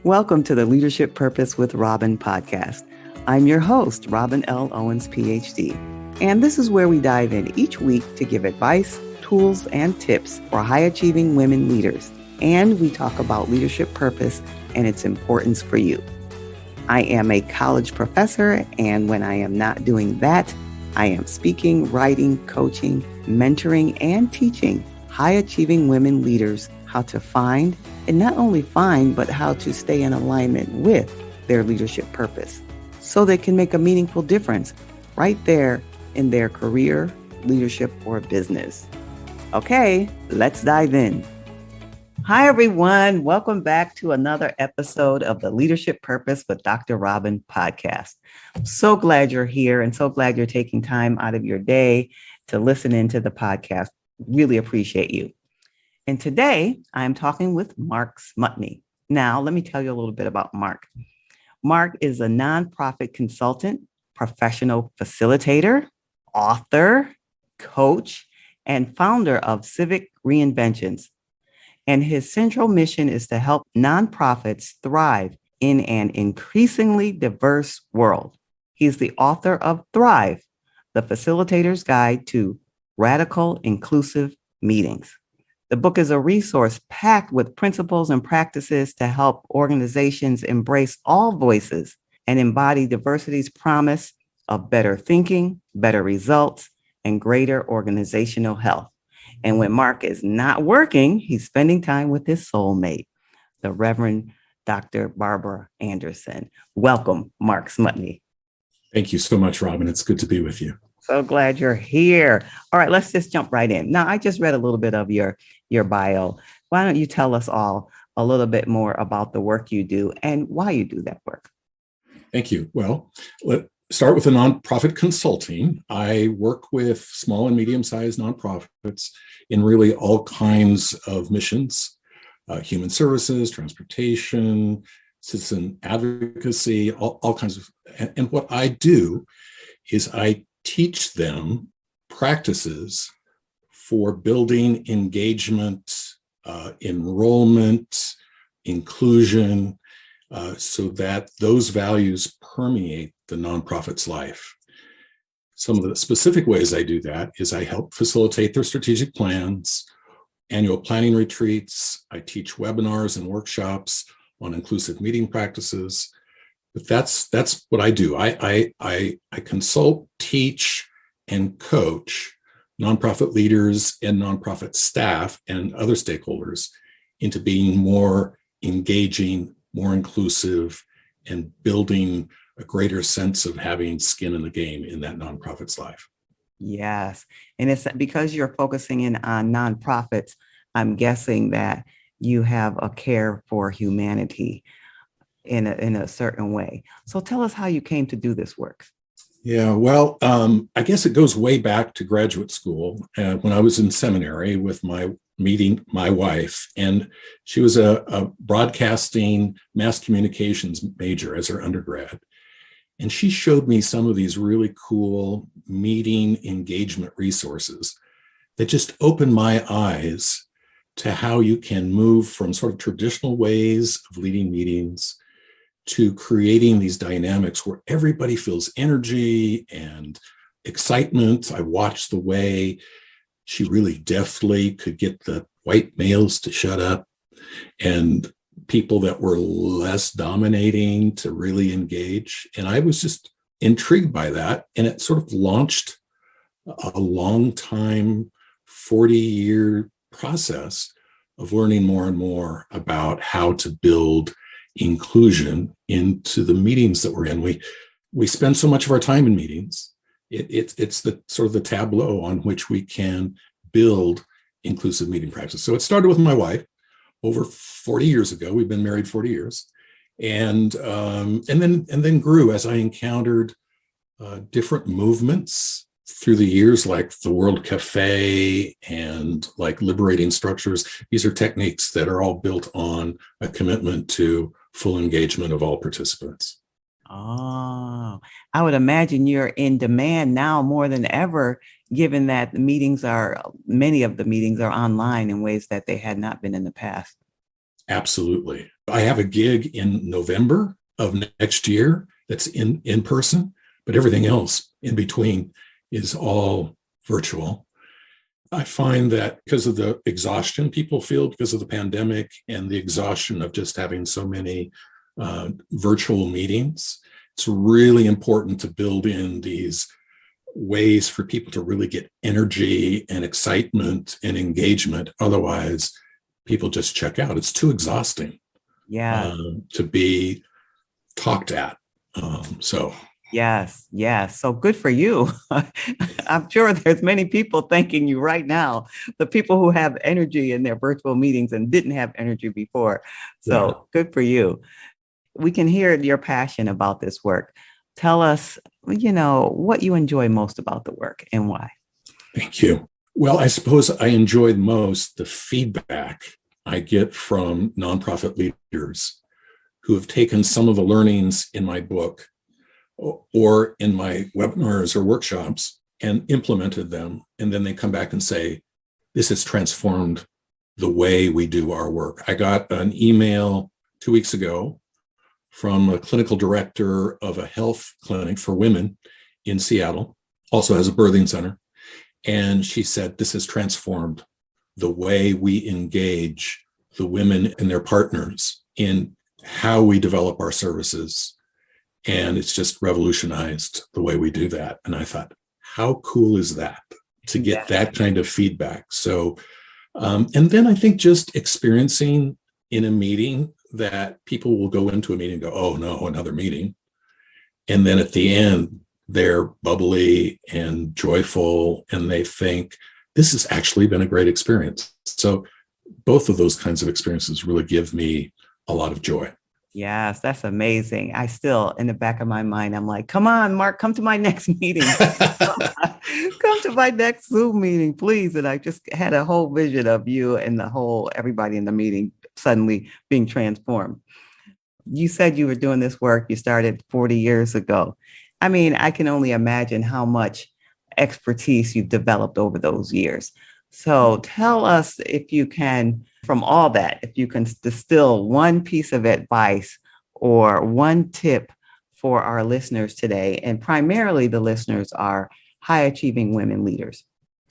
Welcome to the Leadership Purpose with Robin podcast. I'm your host, Robin L. Owens, PhD, and this is where we dive in each week to give advice, tools, and tips for high-achieving women leaders, and we talk about leadership purpose and its importance for you. I am a college professor, and when I am not doing that, I am speaking, writing, coaching, mentoring, and teaching high-achieving women leaders how to find, and not only find, but how to stay in alignment with their leadership purpose so they can make a meaningful difference right there in their career, leadership, or business. Okay, let's dive in. Hi, everyone. Welcome back to another episode of the Leadership Purpose with Dr. Robin podcast. I'm so glad you're here and so glad you're taking time out of your day to listen into the podcast. Really appreciate you. And today I'm talking with Mark Smutny. Now, let me tell you a little bit about Mark. Mark is a nonprofit consultant, professional facilitator, author, coach, and founder of Civic Reinventions. And his central mission is to help nonprofits thrive in an increasingly diverse world. He's the author of Thrive, the Facilitator's Guide to Radical Inclusive Meetings. The book is a resource packed with principles and practices to help organizations embrace all voices and embody diversity's promise of better thinking, better results, and greater organizational health. And when Mark is not working, he's spending time with his soulmate, the Reverend Dr. Barbara Anderson. Welcome, Mark Smutny. Thank you so much, Robin. It's good to be with you. So glad you're here. All right, let's just jump right in. Now, I just read a little bit of your bio. Why don't you tell us all a little bit more about the work you do and why you do that work? Thank you. Well, let's start with the nonprofit consulting. I work with small and medium-sized nonprofits in really all kinds of missions, human services, transportation, citizen advocacy, all kinds of, and what I do is I teach them practices for building engagement, enrollment, inclusion, so that those values permeate the nonprofit's life. Some of the specific ways I do that is I help facilitate their strategic plans, annual planning retreats. I teach webinars and workshops on inclusive meeting practices. But that's what I do. I consult, teach, and coach nonprofit leaders and nonprofit staff and other stakeholders into being more engaging, more inclusive, and building a greater sense of having skin in the game in that nonprofit's life. Yes. And it's because you're focusing in on nonprofits, I'm guessing that you have a care for humanity in a certain way. So tell us how you came to do this work. Yeah, well, I guess it goes way back to graduate school when I was in seminary with meeting my wife, and she was a broadcasting mass communications major as her undergrad. And she showed me some of these really cool meeting engagement resources that just opened my eyes to how you can move from sort of traditional ways of leading meetings to creating these dynamics where everybody feels energy and excitement. I watched the way she really deftly could get the white males to shut up and people that were less dominating to really engage. And I was just intrigued by that. And it sort of launched a long time, 40-year process of learning more and more about how to build inclusion into the meetings that we're in. We spend so much of our time in meetings. It's the sort of the tableau on which we can build inclusive meeting practice. So it started with my wife over 40 years ago. We've been married 40 years, and then grew as I encountered different movements through the years, like the World Cafe and like liberating structures. These are techniques that are all built on a commitment to full engagement of all participants. Oh, I would imagine you're in demand now more than ever, given that many of the meetings are online in ways that they had not been in the past. Absolutely. I have a gig in November of next year that's in person, but everything else in between is all virtual. I find that because of the exhaustion people feel because of the pandemic and the exhaustion of just having so many virtual meetings, it's really important to build in these ways for people to really get energy and excitement and engagement. Otherwise, people just check out. It's too exhausting Yeah. to be talked at. So Yes, yes. So good for you. I'm sure there's many people thanking you right now, the people who have energy in their virtual meetings and didn't have energy before. So yeah, good for you. We can hear your passion about this work. Tell us, what you enjoy most about the work and why. thank you. Well, I suppose I enjoyed most the feedback I get from nonprofit leaders who have taken some of the learnings in my book or in my webinars or workshops and implemented them. And then they come back and say, this has transformed the way we do our work. I got an email 2 weeks ago from a clinical director of a health clinic for women in Seattle, also has a birthing center. And she said, this has transformed the way we engage the women and their partners in how we develop our services. And it's just revolutionized the way we do that. And I thought, how cool is that to get that kind of feedback? So, and then I think just experiencing in a meeting that people will go into a meeting and go, oh no, another meeting. And then at the end, they're bubbly and joyful, and they think this has actually been a great experience. So both of those kinds of experiences really give me a lot of joy. Yes, that's amazing. I still, in the back of my mind, I'm like, come on, Mark, come to my next meeting. Come to my next Zoom meeting, please. And I just had a whole vision of you and everybody in the meeting suddenly being transformed. You said you were doing this work, you started 40 years ago. I mean, I can only imagine how much expertise you've developed over those years. So tell us, if you can, from all that, if you can distill one piece of advice or one tip for our listeners today, and primarily the listeners are high achieving women leaders.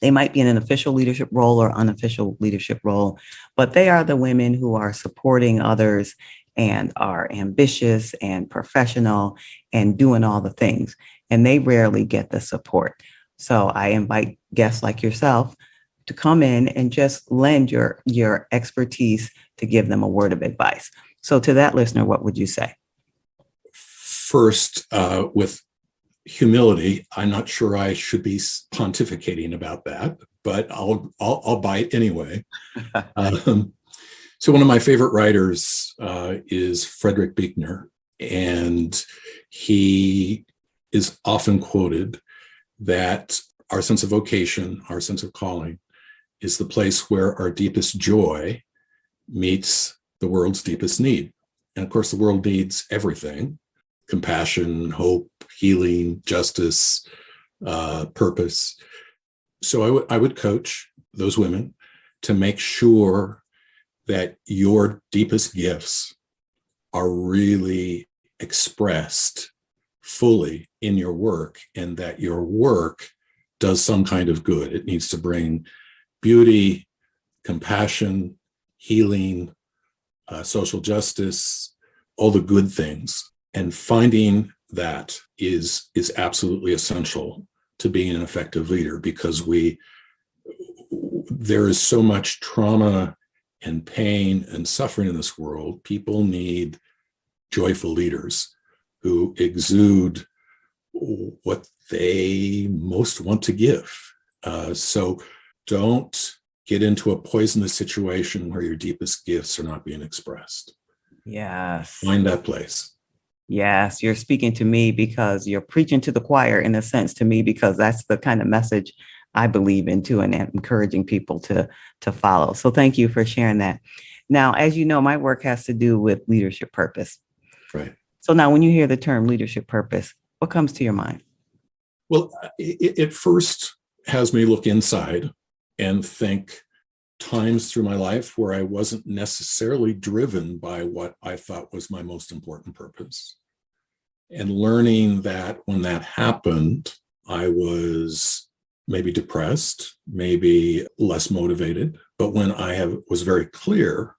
They might be in an official leadership role or unofficial leadership role, but they are the women who are supporting others and are ambitious and professional and doing all the things. And they rarely get the support. So I invite guests like yourself to come in and just lend your expertise to give them a word of advice. So to that listener, what would you say? First, with humility, I'm not sure I should be pontificating about that, but I'll bite anyway. So one of my favorite writers is Frederick Buechner, and he is often quoted that our sense of vocation, our sense of calling, is the place where our deepest joy meets the world's deepest need. And of course, the world needs everything: compassion, hope, healing, justice, purpose. So I would coach those women to make sure that your deepest gifts are really expressed fully in your work, and that your work does some kind of good. It needs to bring beauty, compassion, healing, social justice, all the good things. And finding that is absolutely essential to being an effective leader, because there is so much trauma and pain and suffering in this world. People need joyful leaders who exude what they most want to give. So don't get into a poisonous situation where your deepest gifts are not being expressed. Yes. Find that place. Yes, you're speaking to me, because you're preaching to the choir in a sense to me, because that's the kind of message I believe in too, and encouraging people to follow. So thank you for sharing that. Now, as you know, my work has to do with leadership purpose. Right. So now when you hear the term leadership purpose, what comes to your mind? Well, it first has me look inside and think, times through my life where I wasn't necessarily driven by what I thought was my most important purpose. And learning that when that happened, I was maybe depressed, maybe less motivated. But when was very clear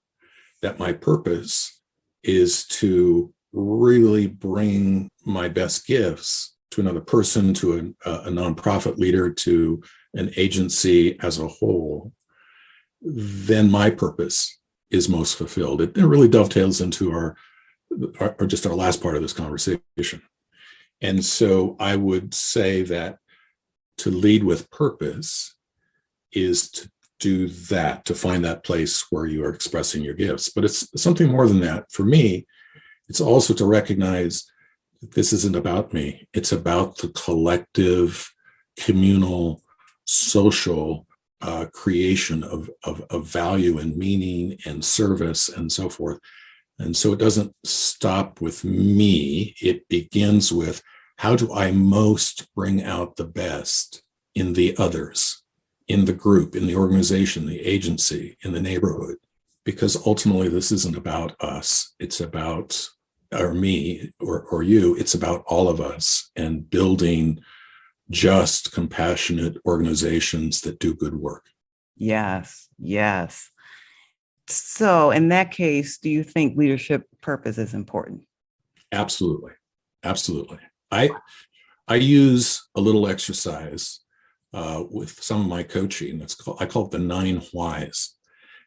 that my purpose is to really bring my best gifts to another person, to a nonprofit leader, to an agency as a whole, then my purpose is most fulfilled. It really dovetails into our last part of this conversation. And so I would say that to lead with purpose is to do that, to find that place where you are expressing your gifts. But it's something more than that. For me, it's also to recognize that this isn't about me. It's about the collective, communal, social creation of value and meaning and service and so forth. And so it doesn't stop with me. It begins with, how do I most bring out the best in the others, in the group, in the organization, the agency, in the neighborhood? Because ultimately, this isn't about us. It's about, or me, or you. It's about all of us and building just, compassionate organizations that do good work. Yes, yes. So in that case, do you think leadership purpose is important? Absolutely. Absolutely. I use a little exercise with some of my coaching. I call it the 9 whys.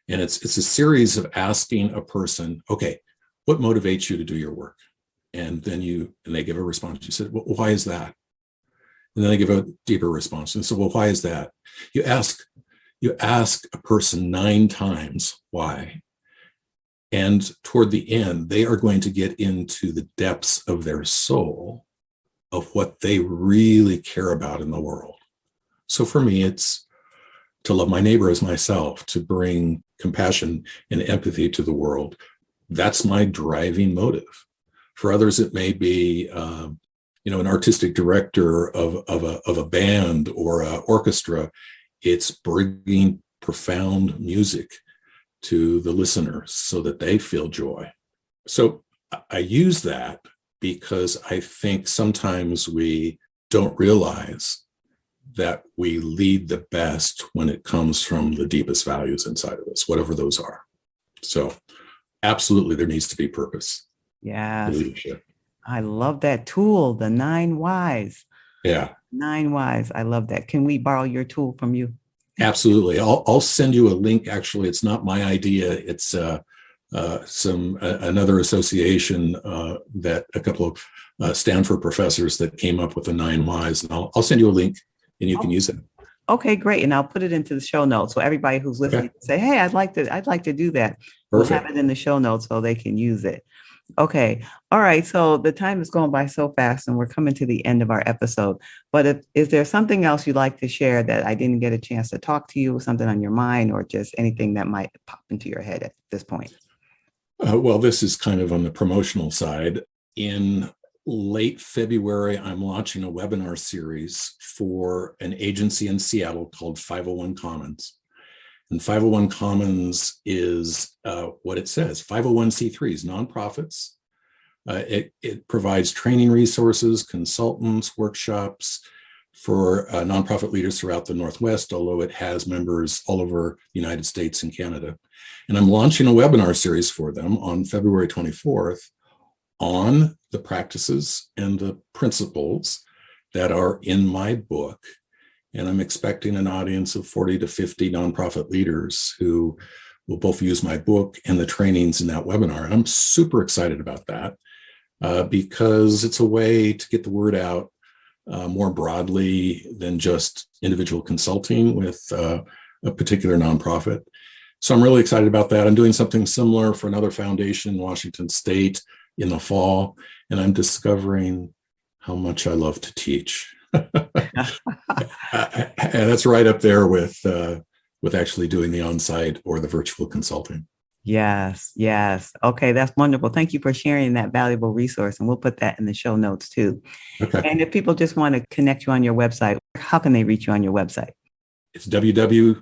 And it's a series of asking a person, okay, what motivates you to do your work? And then they give a response. You said, well, why is that? And then they give a deeper response. And so, well, why is that? You ask a person 9 times why. And toward the end, they are going to get into the depths of their soul of what they really care about in the world. So for me, it's to love my neighbor as myself, to bring compassion and empathy to the world. That's my driving motive. For others, it may be, an artistic director of a band or an orchestra. It's bringing profound music to the listeners so that they feel joy. So I use that because I think sometimes we don't realize that we lead the best when it comes from the deepest values inside of us, whatever those are. So absolutely, there needs to be purpose. Yes. Leadership. I love that tool, the 9 whys. Yeah. 9 whys. I love that. Can we borrow your tool from you? Absolutely. I'll send you a link. Actually, it's not my idea. It's another association that a couple of Stanford professors that came up with the 9 whys. And I'll send you a link and you can use it. Okay, great. And I'll put it into the show notes. So everybody who's listening can say, hey, I'd like to do that. Perfect. We'll have it in the show notes so they can use it. Okay. All right. So the time is going by so fast and we're coming to the end of our episode. But is there something else you'd like to share that I didn't get a chance to talk to you, or something on your mind, or just anything that might pop into your head at this point? Well, this is kind of on the promotional side. In late February, I'm launching a webinar series for an agency in Seattle called 501 Commons. And 501 Commons is what it says, 501c3s, nonprofits. It provides training resources, consultants, workshops for nonprofit leaders throughout the Northwest, although it has members all over the United States and Canada. And I'm launching a webinar series for them on February 24th on the practices and the principles that are in my book. And I'm expecting an audience of 40 to 50 nonprofit leaders who will both use my book and the trainings in that webinar. And I'm super excited about that because it's a way to get the word out more broadly than just individual consulting with a particular nonprofit. So I'm really excited about that. I'm doing something similar for another foundation in Washington State in the fall, and I'm discovering how much I love to teach. And that's right up there with actually doing the on-site or the virtual consulting. Yes. Okay, that's wonderful. Thank you for sharing that valuable resource, and we'll put that in the show notes too. Okay. And if people just want to connect you on your website, how can they reach you on your website? It's www.smutny,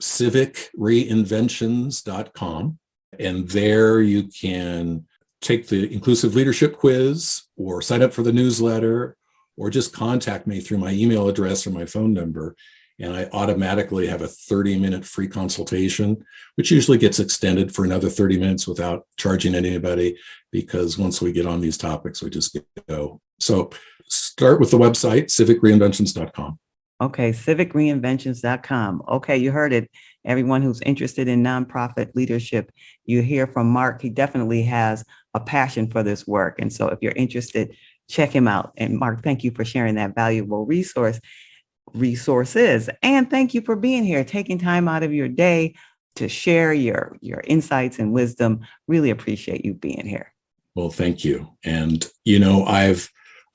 civicreinventions.com. And there you can take the inclusive leadership quiz or sign up for the newsletter or just contact me through my email address or my phone number. And I automatically have a 30-minute free consultation, which usually gets extended for another 30 minutes without charging anybody, because once we get on these topics, we just go. So start with the website, civicreinventions.com. Okay, civicreinventions.com. Okay, you heard it. Everyone who's interested in nonprofit leadership, you hear from Mark. He definitely has a passion for this work. And so if you're interested, check him out. And Mark, thank you for sharing that valuable resources. And thank you for being here, taking time out of your day to share your insights and wisdom. Really appreciate you being here. Well, thank you. And,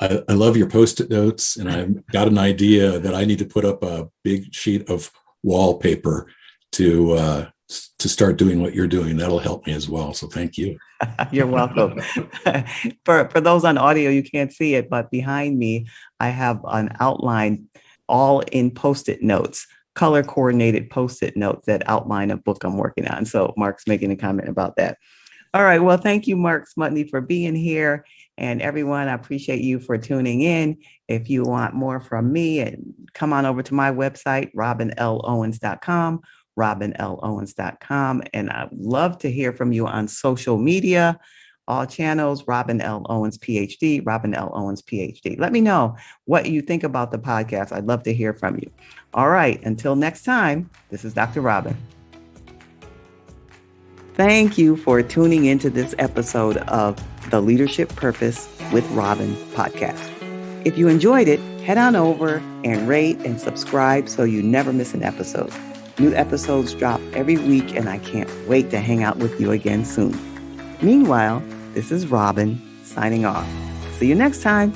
I love your Post-it notes, and I've got an idea that I need to put up a big sheet of wallpaper to start doing what you're doing. That'll help me as well. So thank you. You're welcome. For those on audio, you can't see it, but behind me, I have an outline all in Post-it notes, color coordinated Post-it notes that outline a book I'm working on. So Mark's making a comment about that. All right. Well, thank you, Mark Smutny, for being here. And everyone, I appreciate you for tuning in. If you want more from me, come on over to my website, robinlowens.com, robinlowens.com. And I'd love to hear from you on social media, all channels, Robin L. Owens, PhD, Robin L. Owens, PhD. Let me know what you think about the podcast. I'd love to hear from you. All right. Until next time, this is Dr. Robin. Thank you for tuning into this episode of the Leadership Purpose with Robin podcast. If you enjoyed it, head on over and rate and subscribe so you never miss an episode. New episodes drop every week, and I can't wait to hang out with you again soon. Meanwhile, this is Robin signing off. See you next time.